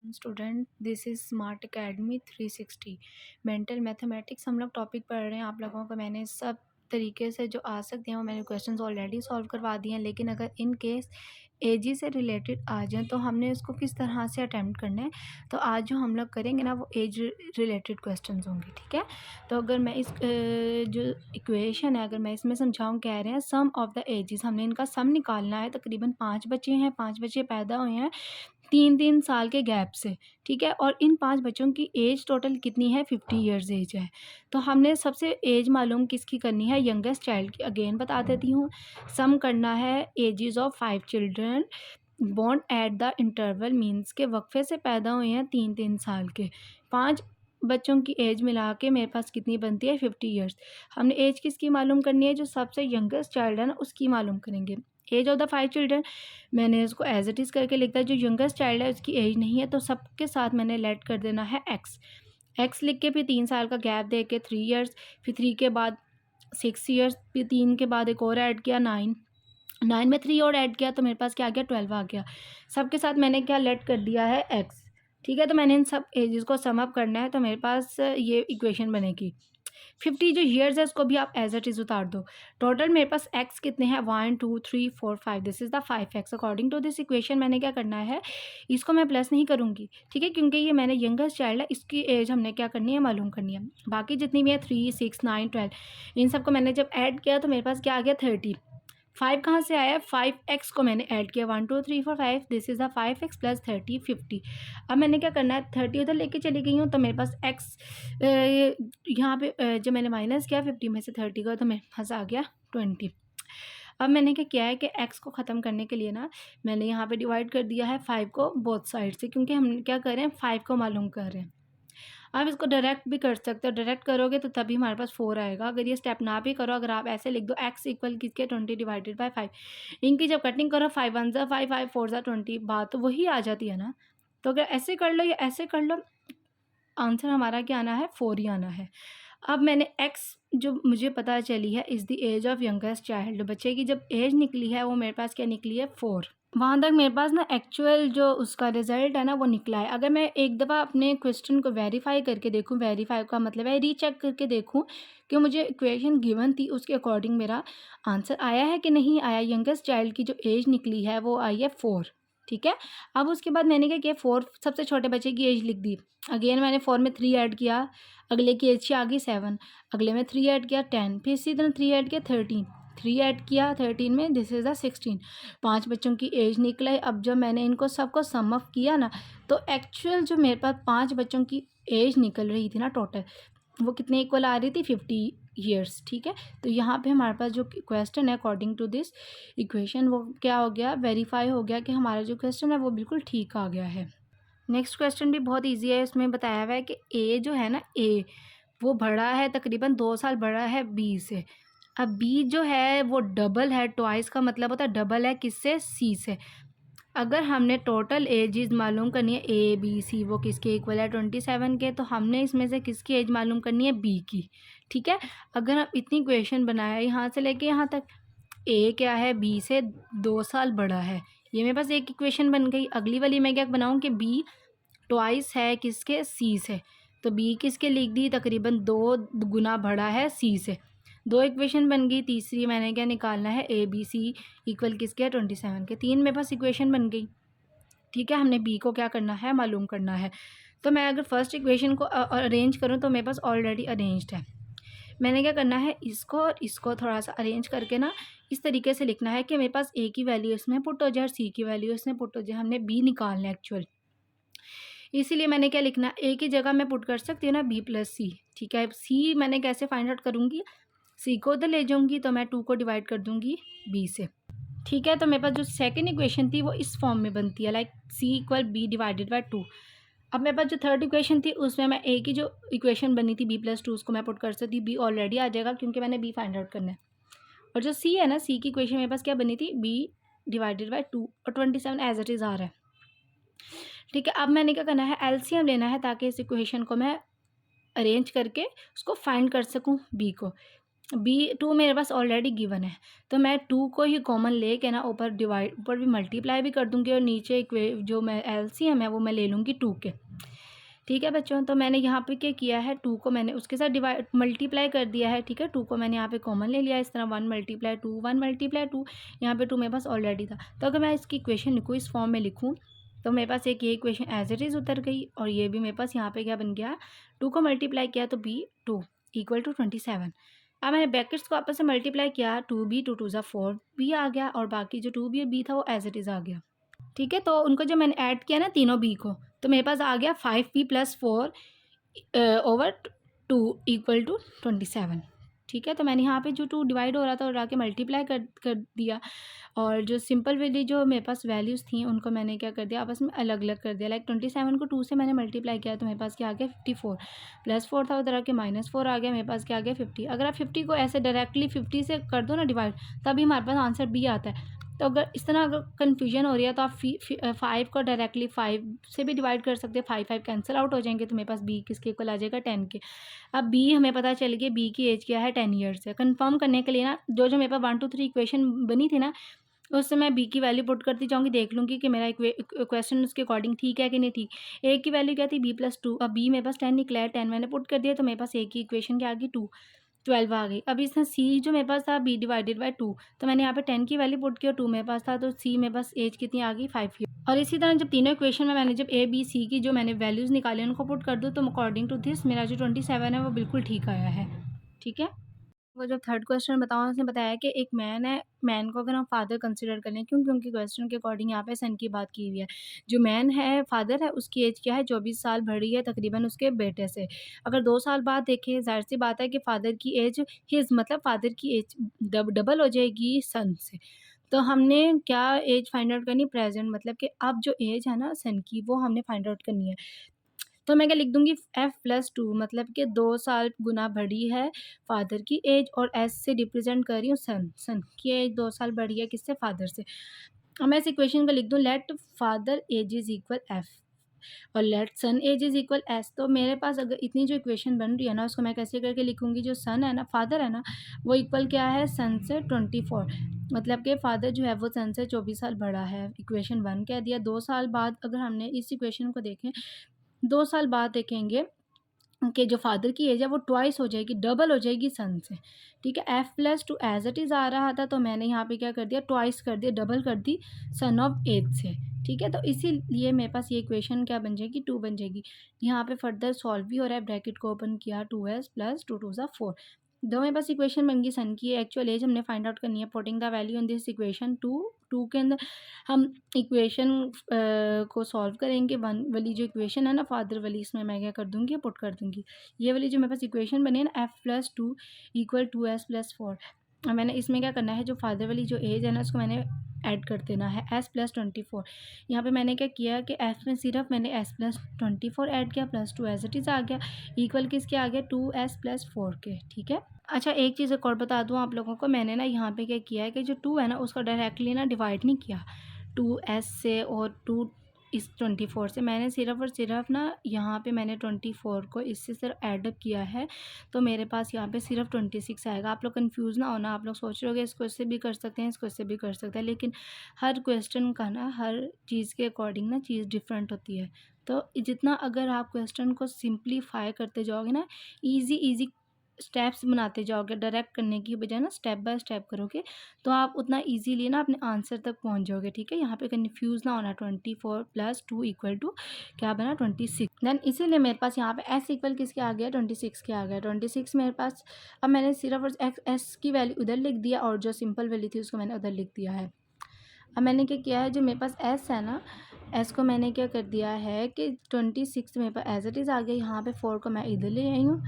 Student, this is smart academy 360 mental mathematics हम लोग topic पढ़ रहे हैं। आप लोगों को मैंने सब तरीके से जो आ सकते हैं वो मैंने क्वेश्चंस ऑलरेडी सॉल्व करवा दिए हैं, लेकिन अगर इन केस एजी से रिलेटेड आ जाए तो हमने उसको किस तरह से अटैम्प्ट करना है। तो आज जो हम लोग करेंगे ना वो एज रिलेटेड क्वेश्चंस होंगे, ठीक है। तो अगर मैं इस जो इक्वेशन है अगर मैं इसमें समझाऊँ, कह रहे हैं सम ऑफ द एजेस, हमने इनका सम निकालना है। तकरीबन 5 बच्चे हैं, 5 बच्चे पैदा हुए हैं 3-3 साल के गैप से, ठीक है। और इन 5 बच्चों की एज टोटल कितनी है, 50 इयर्स एज है। तो हमने सबसे एज मालूम किसकी करनी है, यंगेस्ट चाइल्ड की। अगेन बता देती हूँ, सम करना है ages of 5 children born at the interval, means के वक्फे से पैदा हुए हैं 3-3 साल के। 5 बच्चों की एज मिला के मेरे पास कितनी बनती है, 50 इयर्स। हमने एज किसकी मालूम करनी है, जो सबसे यंगेस्ट चाइल्ड है ना उसकी मालूम करेंगे। एज ऑफ द 5 चिल्ड्रन मैंने इसको एज इट इज़ करके लिखता है। जो यंगेस्ट चाइल्ड है उसकी एज नहीं है तो सबके साथ मैंने लेट कर देना है एक्स। एक्स लिख के फिर 3 साल का गैप दे के 3 इयर्स, फिर 3 के बाद 6 इयर्स, फिर 3 के बाद एक और ऐड किया 9, 9 में 3 और ऐड किया तो मेरे पास क्या आ गया, 12 आ गया। सबके साथ मैंने क्या लेट कर दिया है, एक्स, ठीक है। तो मैंने इन सब एजेस को सम अप करना है तो मेरे पास ये इक्वेशन बनेगी। 50 जो ईयर्स है उसको भी आप एज इट इज़ उतार दो। टोटल मेरे पास एक्स कितने हैं, 1 2 3 4 5, this is the 5 x. According to this equation मैंने क्या करना है, इसको मैं प्लस नहीं करूँगी, ठीक है, क्योंकि ये मैंने यंगेस्ट चाइल्ड है, इसकी एज हमने क्या करनी है, मालूम करनी है। बाकी जितनी भी है 3 6 9 12, इन सबको मैंने जब ऐड किया तो मेरे पास क्या आ गया, 30। 5 कहाँ से आया, 5x को मैंने ऐड किया, 1 2 3 4 5, this is the 5x plus 30 50। अब मैंने क्या करना है, 30 उधर लेके चली गई हूँ तो मेरे पास x यहाँ पे जब मैंने माइनस किया 50 में से 30 का तो मेरे पास आ गया 20। अब मैंने क्या किया है कि x को ख़त्म करने के लिए ना मैंने यहाँ पे डिवाइड कर दिया है 5 को बोथ साइड से, क्योंकि हम क्या कर रहे हैं, 5 को मालूम कर रहे हैं। आप इसको डायरेक्ट भी कर सकते हो, डायरेक्ट करोगे तो तभी हमारे पास 4 आएगा। अगर ये स्टेप ना भी करो, अगर आप ऐसे लिख दो x इक्वल किसके, 20 डिवाइडेड बाय 5, इनकी जब कटिंग करो 5 1 ज़ा 5 5 4 ज़ा 20, बात तो वही आ जाती है ना। तो अगर ऐसे कर लो या ऐसे कर लो, आंसर हमारा क्या आना है, 4 ही आना है। अब मैंने x जो मुझे पता चली है is the age of youngest child, बच्चे की जब एज निकली है वो मेरे पास क्या निकली है, 4। वहाँ तक मेरे पास ना एक्चुअल जो उसका रिज़ल्ट है ना वो निकला है। अगर मैं एक दफ़ा अपने क्वेश्चन को वेरीफ़ाई करके देखूँ, वेरीफ़ाई का मतलब है रीचेक करके देखूँ कि मुझे इक्वेशन गिवन थी उसके अकॉर्डिंग मेरा आंसर आया है कि नहीं आया, यंगेस्ट चाइल्ड की जो एज निकली है वो आई है 4, ठीक है। अब उसके बाद मैंने क्या किया, 4 सबसे छोटे बच्चे की एज लिख दी। अगेन मैंने 4 में 3 ऐड किया, अगले की एज आ गई 7, अगले में 3 ऐड किया 10, फिर इसी तरह 3 ऐड किया 13, 3 ऐड किया 13 में, दिस इज़ द 16। 5 बच्चों की एज निकले। अब जब मैंने इनको सबको सम अप किया ना तो एक्चुअल जो मेरे पास 5 बच्चों की एज निकल रही थी ना टोटल, वो कितने इक्वल आ रही थी, 50 ईयर्स, ठीक है। तो यहाँ पे हमारे पास जो क्वेश्चन है अकॉर्डिंग टू दिस इक्वेशन वो क्या हो गया, वेरीफाई हो गया कि हमारा जो क्वेश्चन है वो बिल्कुल ठीक आ गया है। नेक्स्ट क्वेश्चन भी बहुत ईजी है, इसमें बताया हुआ है कि ए जो है ना, ए वो बड़ा है, तकरीबन 2 साल बड़ा है बी से। अब बी जो है वो डबल है, ट्वाइस का मतलब होता है डबल है किससे, सी से। अगर हमने टोटल एजेस मालूम करनी है ए बी सी, वो किसके इक्वल है, 27 के, तो हमने इसमें से किसकी एज मालूम करनी है, बी की, ठीक है। अगर हम इतनी इक्वेशन बनाए यहाँ से लेके यहाँ तक, ए क्या है, बी से 2 साल बड़ा है, ये मेरे पास एक इक्वेशन बन गई। अगली वाली मैं क्या बनाऊँ कि बी ट्वाइस है किसके, सी से, तो बी किसके लिख दी, तकरीबन 2 गुना बड़ा है सी से, 2 इक्वेशन बन गई। तीसरी मैंने क्या निकालना है, ए बी सी इक्वल किसके, 27 के। 3 मेरे पास इक्वेशन बन गई, ठीक है। हमने बी को क्या करना है, मालूम करना है। तो मैं अगर फर्स्ट इक्वेशन को अरेंज करूँ तो मेरे पास ऑलरेडी अरेंज्ड है। मैंने क्या करना है, इसको और इसको थोड़ा सा अरेंज करके ना इस तरीके से लिखना है कि मेरे पास ए की वैल्यू इसमें पुट हो जाए और सी की वैल्यू इसमें पुट हो जाए। हमने बी निकालना है एक्चुअल, इसीलिए मैंने क्या लिखना, ए की जगह मैं पुट कर सकती हूँ ना बी प्लस सी, ठीक है। सी मैंने कैसे फाइंड आउट करूँगी, सी को उधर ले जाऊँगी तो मैं 2 को डिवाइड कर दूँगी बी से, ठीक है। तो मेरे पास जो सेकंड इक्वेशन थी वो इस फॉर्म में बनती है, like c equal b divided by 2। अब मेरे पास जो थर्ड इक्वेशन थी उसमें मैं ए की जो इक्वेशन बनी थी बी प्लस 2 उसको मैं पुट कर सकती, बी ऑलरेडी आ जाएगा क्योंकि मैंने बी फाइंड आउट करना है। और जो सी है ना, सी की इक्वेशन मेरे पास क्या बनी थी, बी डिवाइडेड बाय 2 और 27 एज इट इज़ आ रहा है, ठीक है। अब मैंने क्या करना है, एलसीएम लेना है ताकि इस इक्वेशन को मैं अरेंज करके उसको फाइंड कर सकूं बी को। टू मेरे पास ऑलरेडी गिवन है, तो मैं टू को ही कॉमन लेके ना ऊपर भी मल्टीप्लाई भी कर दूँगी और नीचे जो मैं एलसीएम है वो मैं ले लूँगी टू के। ठीक है बच्चों, तो मैंने यहाँ पे क्या किया है, टू को मैंने उसके साथ डिवाइड मल्टीप्लाई कर दिया है। ठीक है, टू को मैंने यहाँ पे कॉमन ले लिया, इस तरह 1 × 2 यहाँ पे टू मेरे पास ऑलरेडी था। तो अगर मैं इसकी इक्वेशन लिखूँ, इस फॉर्म में लिखूँ, तो मेरे पास एक ये इक्वेशन एज इट इज़ उतर गई और ये भी मेरे पास यहाँ पे क्या बन गया, टू को मल्टीप्लाई किया तो B2 = 27। अब मैंने ब्रैकेट्स को आपस में मल्टीप्लाई किया, 2B 2 × 4 B आ गया और बाकी जो 2B और B था वो एज इट इज़ आ गया। ठीक है, तो उनको जब मैंने ऐड किया ना तीनों बी को, तो मेरे पास आ गया 5B + 4 ओवर 2 = 27। ठीक है, तो मैंने यहाँ पे जो 2 डिवाइड हो रहा था और आके मल्टीप्लाई कर दिया और जो सिंपल वाली जो मेरे पास वैल्यूज़ थी उनको मैंने क्या कर दिया, आपस में अलग अलग कर दिया। लाइक 27 को 2 से मैंने मल्टीप्लाई किया तो मेरे पास क्या आ गया, 54 + 4 था, उधर आके -4 आ गया, मेरे पास क्या आ गया, 50। अगर आप 50 को ऐसे डायरेक्टली 50 से कर दो ना डिवाइड, तभी हमारे पास आंसर बी आता है। तो अगर इस तरह अगर कन्फ्यूजन हो रही है तो आप 5 को डायरेक्टली 5 से भी डिवाइड कर सकते हैं, 5 कैंसिल आउट हो जाएंगे, तो मेरे पास बी किसके इक्वल आ जाएगा, 10 के। अब बी हमें पता चल गया, बी की एज क्या है, 10 ईयर्स है। कंफर्म करने के लिए ना जो मेरे पास 1 2 3 इक्वेशन बनी थी ना, उससे मैं बी की वैल्यू पुट करती जाऊँगी, देख लूँगी कि मेरा क्वेश्चन उसके अकॉर्डिंग ठीक है कि नहीं ठीक। ए की वैल्यू क्या थी, B + 2, अब बी मेरे पास 10 निकला है, 10 मैंने पुट कर दिया तो मेरे पास ए की इक्वेशन क्या आ गई, 2, 12 आ गई। अब इसमें सी जो मेरे पास था, B/2, तो मैंने यहाँ पे 10 की वैल्यू पुट की और 2 मेरे पास था, तो सी मेरे पास एज कितनी आ गई, 5 ईयर। और इसी तरह जब तीनों इक्वेशन में मैंने जब ए बी सी की जो मैंने वैल्यूज़ निकाले उनको पुट कर दूँ, तो अकॉर्डिंग टू दिस मेरा जो 27 है वो बिल्कुल ठीक आया है। ठीक है, वो जो थर्ड क्वेश्चन बताऊँ, उसने बताया कि एक मैन है, मैन को अगर हम फादर कंसिडर कर लें, क्यों, क्योंकि क्वेश्चन के अकॉर्डिंग यहाँ पे सन की बात की हुई है। जो मैन है, फादर है, उसकी एज क्या है, 24 साल बढ़ी है तकरीबन उसके बेटे से। अगर 2 साल बाद देखें, ज़ाहिर-सी बात है कि फादर की एज मतलब फादर की एज डबल हो जाएगी सन से। तो हमने क्या एज फाइंड आउट करनी, प्रेज़ेंट, मतलब कि अब जो एज है ना सन की, वो हमने फाइंड आउट करनी है। तो मैं क्या लिख दूँगी, f+2, मतलब कि 2 साल गुना बढ़ी है फादर की एज और s से रिप्रेज़ेंट कर रही हूँ सन। सन की एज 2 साल बढ़ी है किससे, फादर से। अब मैं इस इक्वेशन को लिख दूँ, let father age is equal f और let son age is equal s। तो मेरे पास अगर इतनी जो इक्वेशन बन रही है ना, उसको मैं कैसे करके लिखूँगी, जो सन है ना, फादर है ना, वो इक्वल क्या है, सन से 24, मतलब कि फादर जो है वो सन से 24 साल बड़ा है। इक्वेशन 1 कह दिया। 2 साल बाद अगर हमने इस इक्वेशन को देखें, 2 साल बाद देखेंगे कि जो फादर की एज है वो ट्वाइस हो जाएगी, डबल हो जाएगी सन से। ठीक है, f+2 एज इट इज़ आ रहा था, तो मैंने यहाँ पे क्या कर दिया, ट्वाइस कर दिया, डबल कर दी सन ऑफ एज से। ठीक है, तो इसीलिए मेरे पास ये इक्वेशन क्या बन जाएगी, 2 बन जाएगी। यहाँ पे फर्दर सॉल्व भी हो रहा है, ब्रैकेट को ओपन किया, 2s + 2 2 4। दो मेरे पास इक्वेशन बन गई, सन की एक्चुअल एज हमने फाइंड आउट करनी है, putting the value in this equation 2 के अंदर हम इक्वेशन को सॉल्व करेंगे। 1 वाली जो इक्वेशन है ना फादर वाली, इसमें मैं क्या कर दूँगी, पुट कर दूँगी। ये वाली जो मेरे पास इक्वेशन बनी है ना, f+2 = 2s + 4। मैंने इसमें क्या करना है, जो फादर वाली जो एज है ना, उसको मैंने ऐड कर देना है, s + 24। यहाँ पे मैंने क्या किया कि f में सिर्फ मैंने s + 24 ऐड किया, +2 एज इट इज़ आ गया, इक्वल किसके आ गया, 2s + 4 के। ठीक है, अच्छा एक चीज़ एक और बता दूँ आप लोगों को, मैंने ना यहाँ पे क्या किया है कि जो 2 है ना, उसको डायरेक्टली ना डिवाइड नहीं किया 2s से और 2 इस 24 से, मैंने सिर्फ़ और सिर्फ ना यहाँ पे मैंने 24 को इससे सिर्फ ऐड अप किया है, तो मेरे पास यहाँ पे सिर्फ 26 आएगा। आप लोग कंफ्यूज ना होना, आप लोग सोच रहे होगे इसको इससे भी कर सकते हैं, इसको इससे भी कर सकते हैं, लेकिन हर क्वेश्चन का ना, हर चीज़ के अकॉर्डिंग ना चीज़ डिफरेंट होती है। तो जितना अगर आप क्वेश्चन को सिंप्लीफाई करते जाओगे ना, ईज़ी स्टेप्स बनाते जाओगे, डायरेक्ट करने की बजाय ना स्टेप बाय स्टेप करोगे, तो आप उतना इजीली ना अपने आंसर तक पहुंच जाओगे। ठीक है, यहाँ पे कन्फ्यूज़ ना होना, 24 + 2 = क्या बना, 26। देन इसीलिए मेरे पास यहाँ पे s इक्वल किसके आ गया, 26 के आ गया, 26 मेरे पास। अब मैंने सिर्फ और s की वैल्यू उधर लिख दिया और जो सिंपल वैल्यू थी उसको मैंने उधर लिख दिया है। अब मैंने क्या किया है, जो मेरे पास s है ना, s को मैंने क्या कर दिया है कि 26 मेरे पास एज इट इज़ आ गया, यहाँ पे 4 को मैं इधर ले आई हूँ,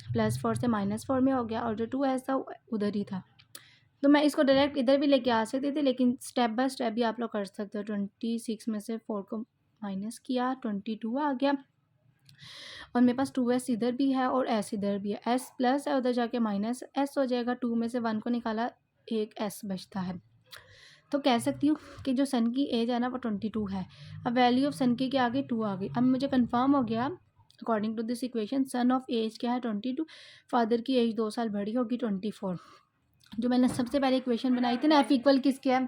+4 से -4 में हो गया और जो 2s था उधर ही था। तो मैं इसको डायरेक्ट इधर भी लेके आ सकती थी, लेकिन स्टेप बाय स्टेप भी आप लोग कर सकते हो। 26 में से 4 को माइनस किया, 22 आ गया और मेरे पास 2s इधर भी है और s इधर भी है, s प्लस है, उधर जाके माइनस s हो जाएगा। 2 में से 1 को निकाला, एक s बचता है। तो कह सकती हूँ कि जो सन की एज है ना वो 22 है। अब वैल्यू ऑफ सन की क्या आ गई, 2 आ गई। अब मुझे कंफर्म हो गया according to this equation son of age क्या है 22, फादर की एज 2 साल बढ़ी होगी 24। जो मैंने सबसे पहले इक्वेशन बनाई थी ना, एफ इक्वल किसके है,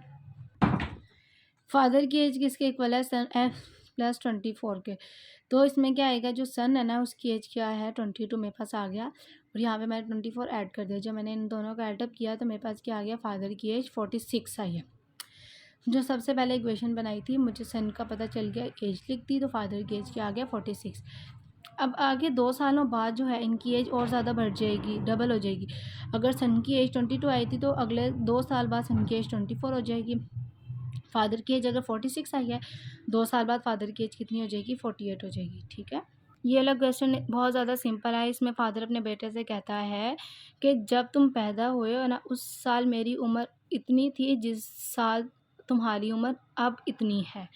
फादर की एज किसके इक्वल है, सन एफ प्लस 24 के। तो इसमें क्या आएगा, जो सन है ना उसकी एज क्या है 22 मेरे पास आ गया, और यहाँ पे मैंने 24 ऐड कर दिया। जब मैंने इन दोनों का एडअप किया तो मेरे पास क्या आ गया, फादर की एज 46 आई है। जो सबसे पहले इक्वेशन बनाई थी, मुझे सन का पता चल गया, एज लिख दी, तो फादर की एज क्या आ गया 46। अब आगे 2 सालों बाद जो है इनकी एज और ज़्यादा बढ़ जाएगी, डबल हो जाएगी। अगर सन की एज 22 आई थी तो अगले 2 साल बाद सन की एज 24 हो जाएगी। फादर की एज अगर 46 आई है, 2 साल बाद फादर की एज कितनी हो जाएगी, 48 हो जाएगी। ठीक है, ये वाला क्वेश्चन बहुत ज़्यादा सिंपल है। इसमें फादर अपने बेटे से कहता है कि जब तुम पैदा हुए हो ना, उस साल मेरी उम्र इतनी थी जिस साल तुम्हारी उम्र अब इतनी है।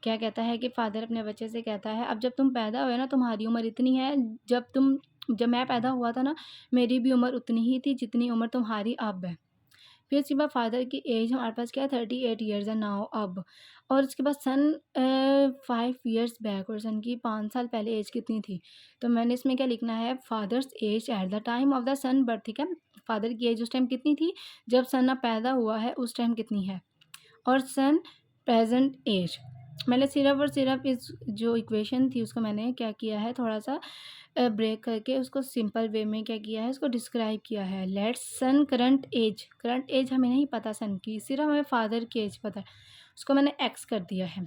क्या कहता है कि फादर अपने बच्चे से कहता है, अब जब तुम पैदा हुए ना तुम्हारी उम्र इतनी है, जब मैं पैदा हुआ था ना मेरी भी उम्र उतनी ही थी जितनी उम्र तुम्हारी अब है। फिर उसके बाद फादर की एज हमारे पास क्या है 38 ईयर्स है नाउ अब। और उसके बाद सन 5 ईयर्स बैक, और सन की 5 साल पहले एज कितनी थी। तो मैंने इसमें क्या लिखना है, father's age at the time of the son birth. ठीक है, फादर की एज उस टाइम कितनी थी जब सन अब पैदा हुआ है, उस टाइम कितनी है, और सन प्रेजेंट एज। मैंने सिर्फ और सिर्फ इस जो इक्वेशन थी उसको मैंने क्या किया है, थोड़ा सा ब्रेक करके उसको सिंपल वे में क्या किया है, उसको डिस्क्राइब किया है। लेट्स सन करंट एज हमें नहीं पता सन की, सिर्फ हमें फादर की एज पता है, उसको मैंने एक्स कर दिया है।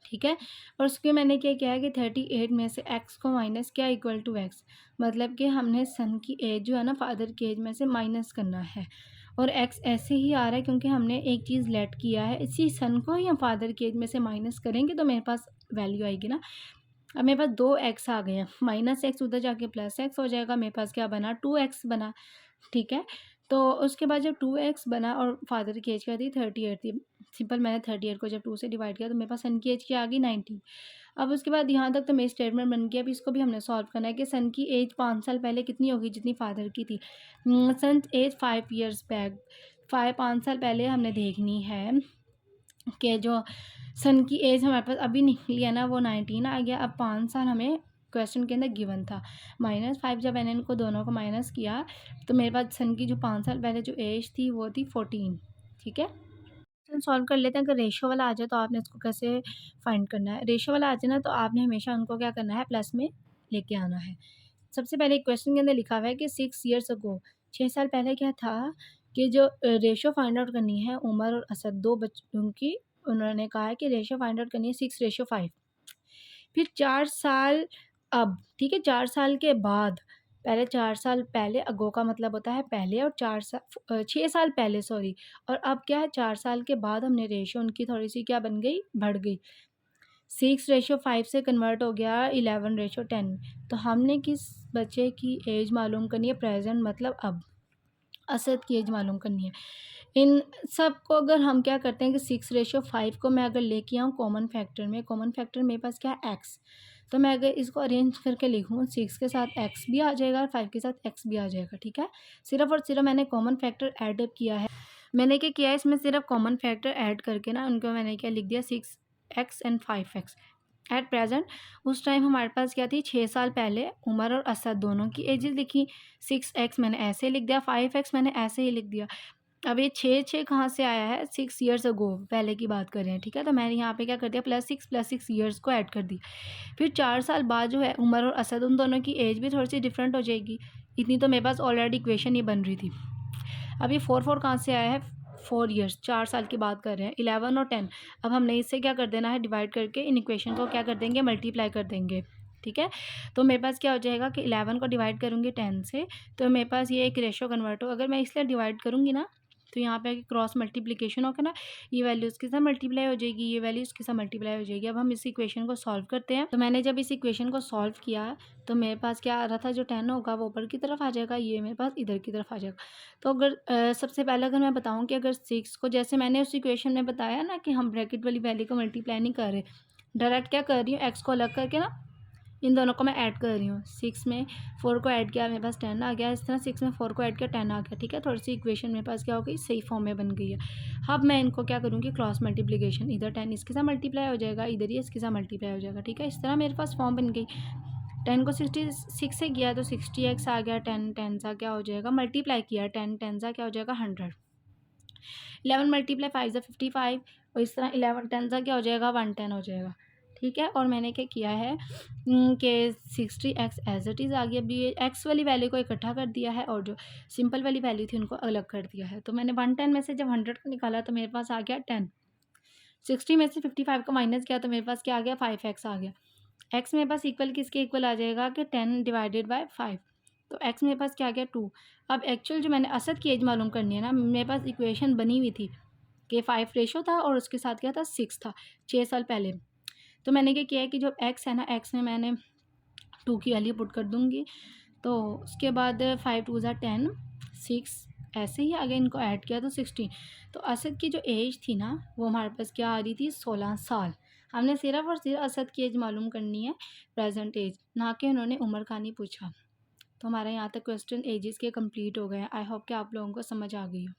ठीक है, और उसके मैंने क्या किया है कि 38 में से एक्स को माइनस किया इक्वल टू एक्स, मतलब कि हमने सन की एज जो है ना फादर की एज में से माइनस करना है। और एक्स ऐसे ही आ रहा है क्योंकि हमने एक चीज़ लेट किया है, इसी सन को ही हम फादर की एज में से माइनस करेंगे तो मेरे पास वैल्यू आएगी ना। अब मेरे पास 2 एक्स आ गए हैं, माइनस एक्स उधर जाके प्लस एक्स हो जाएगा, मेरे पास क्या बना 2 एक्स बना। ठीक है, तो उसके बाद जब 2 एक्स बना और फादर की एज क्या थी 38 थी, सिंपल मैंने 38 को जब 2 से डिवाइड किया तो मेरे पास सन की एज क्या आ गई 90। अब उसके बाद यहाँ तक तो मेरी स्टेटमेंट बन गया। अब इसको भी हमने सॉल्व करना है कि सन की एज 5 साल पहले कितनी होगी जितनी फादर की थी। सन एज 5 ईयर्स बैक, 5 साल पहले हमने देखनी है कि जो सन की एज हमारे पास अभी निकली है ना वो 19 आ गया। अब 5 साल हमें क्वेश्चन के अंदर गिवन था, -5 जब मैंने इनको दोनों को माइनस किया तो मेरे पास सन की जो 5 साल पहले जो एज थी वो थी 14। ठीक है, चलो सॉल्व कर लेते हैं। अगर रेशो वाला आ जाए तो आपने इसको कैसे फाइंड करना है, रेशो वाला आ जाए ना तो आपने हमेशा उनको क्या करना है, प्लस में लेके आना है। सबसे पहले क्वेश्चन के अंदर लिखा हुआ है कि 6 ईयर्स अगो, 6 साल पहले क्या था कि जो रेशो फाइंड आउट करनी है उमर और असद दो बच्चों की, उन्होंने कहा है कि रेशो फाइंड आउट करनी है 6:5। फिर 4 साल अब, ठीक है, 4 साल के बाद, पहले 4 साल पहले, अगो का मतलब होता है पहले, और 6 साल पहले सॉरी, और अब क्या है 4 साल के बाद हमने रेशो उनकी थोड़ी सी क्या बन गई, बढ़ गई। 6:5 से कन्वर्ट हो गया 11:10। तो हमने किस बच्चे की एज मालूम करनी है, प्रेजेंट मतलब अब, असद की एज मालूम करनी है। इन सब को अगर हम क्या करते हैं कि 6:5 को मैं अगर लेके आऊँ कॉमन फैक्टर में, कॉमन फैक्टर मेरे पास क्या है एक्स, तो मैं अगर इसको अरेंज करके लिखूँ 6 के साथ एक्स भी आ जाएगा और 5 के साथ एक्स भी आ जाएगा। ठीक है, सिर्फ और सिर्फ मैंने कॉमन फैक्टर ऐड अप किया है। मैंने क्या किया है, इसमें सिर्फ कॉमन फैक्टर ऐड करके ना उनको मैंने क्या लिख दिया, 6x and 5x at present. उस टाइम हमारे पास क्या थी, 6 साल पहले उमर और असद दोनों की एजेस लिखी। 6x मैंने ऐसे लिख दिया, 5x मैंने ऐसे ही लिख दिया। अब ये 6 कहाँ से आया है, 6 ईयर्स अगो पहले की बात कर रहे हैं। ठीक है, तो मैंने यहाँ पे क्या कर दिया, +6 ईयर्स को ऐड कर दी। फिर 4 साल बाद जो है उमर और असद उन दोनों की एज भी थोड़ी सी डिफरेंट हो जाएगी। इतनी तो मेरे पास ऑलरेडी इक्वेशन ही बन रही थी। अब ये 4 कहाँ से आया है, 4 ईयर्स, 4 साल की बात कर रहे हैं, 11 और 10। अब हमने इससे क्या कर देना है, डिवाइड करके इन इक्वेशन को क्या कर देंगे, मल्टीप्लाई कर देंगे। ठीक है, तो मेरे पास क्या हो जाएगा कि 11 को डिवाइड करूँगी 10 से, तो मेरे पास ये एक रेशो कन्वर्ट हो, अगर मैं इसलिए डिवाइड करूँगी ना तो यहाँ पे क्रॉस मल्टीप्लिकेशन होगा ना, ये वैल्यू इसके साथ मल्टीप्लाई हो जाएगी, ये वैल्यू इसके साथ मल्टीप्लाई हो जाएगी। अब हम इस इक्वेशन को सॉल्व करते हैं। तो मैंने जब इस इक्वेशन को सॉल्व किया तो मेरे पास क्या आ रहा था, जो 10 होगा वो ऊपर की तरफ आ जाएगा, ये मेरे पास इधर की तरफ आ जाएगा। तो अगर सबसे पहले अगर मैं बताऊँ कि अगर 6 को, जैसे मैंने उस इक्वेशन में बताया ना कि हम ब्रैकेट वाली वैल्यू को मल्टीप्लाई नहीं कर रहे, डायरेक्ट क्या कर रही हूँ, एक्स को अलग करके ना इन दोनों को मैं ऐड कर रही हूँ। 6 में 4 को ऐड किया, मेरे पास 10 आ गया। इस तरह 6 में 4 को ऐड किया, 10 आ गया। ठीक है, थोड़ी सी इक्वेशन मेरे पास क्या हो गई, सही फॉर्म में बन गई है। अब मैं इनको क्या करूँगी, क्रॉस मल्टीप्लिकेशन, इधर 10 इसके साथ मल्टीप्लाई हो जाएगा, इधर ही इसके साथ मल्टीप्लाई हो जाएगा। ठीक है, इस तरह मेरे पास फॉर्म बन गई। 10 को 66 से किया तो 60x आ गया, 10 10 सा क्या हो जाएगा, मल्टीप्लाई किया 10 10 सा क्या हो जाएगा 100, 11 मल्टीप्लाई 5 सा 55, और इस तरह 11 10 सा क्या हो जाएगा 110 हो जाएगा। ठीक है, और मैंने क्या किया है कि 60x एज इट इज़ आ गया। अभी ये एक्स वाली वैल्यू को इकट्ठा कर दिया है और जो सिंपल वाली वैल्यू थी उनको अलग कर दिया है। तो मैंने 110 में से जब 100 को निकाला तो मेरे पास आ गया 10, 60 में से 55 को माइनस किया तो मेरे पास क्या आ गया 5x आ गया। एक्स मेरे पास इक्वल किसके इक्वल आ जाएगा कि 10 डिवाइडेड बाय 5, तो एक्स मेरे पास क्या आ गया 2। अब एक्चुअल जो मैंने असद की एज मालूम करनी है ना, मेरे पास इक्वेशन बनी हुई थी कि 5 रेशो था और उसके साथ क्या था 6 था 6 साल पहले। तो मैंने क्या किया है कि जो एक्स है ना, एक्स में मैंने 2 की वैल्यू पुट कर दूँगी, तो उसके बाद 5 2 ज़ा 10, 6 ऐसे ही आगे इनको ऐड किया तो 16। तो असद की जो एज थी ना वो हमारे पास क्या आ रही थी 16 साल। हमने सिर्फ़ और सिर्फ असद की एज मालूम करनी है, प्रेजेंट एज, ना कि उन्होंने उम्र का नहीं पूछा। तो हमारा यहाँ तक क्वेश्चन एजेस के कंप्लीट हो गए हैं। आई होप कि आप लोगों को समझ आ गई हो।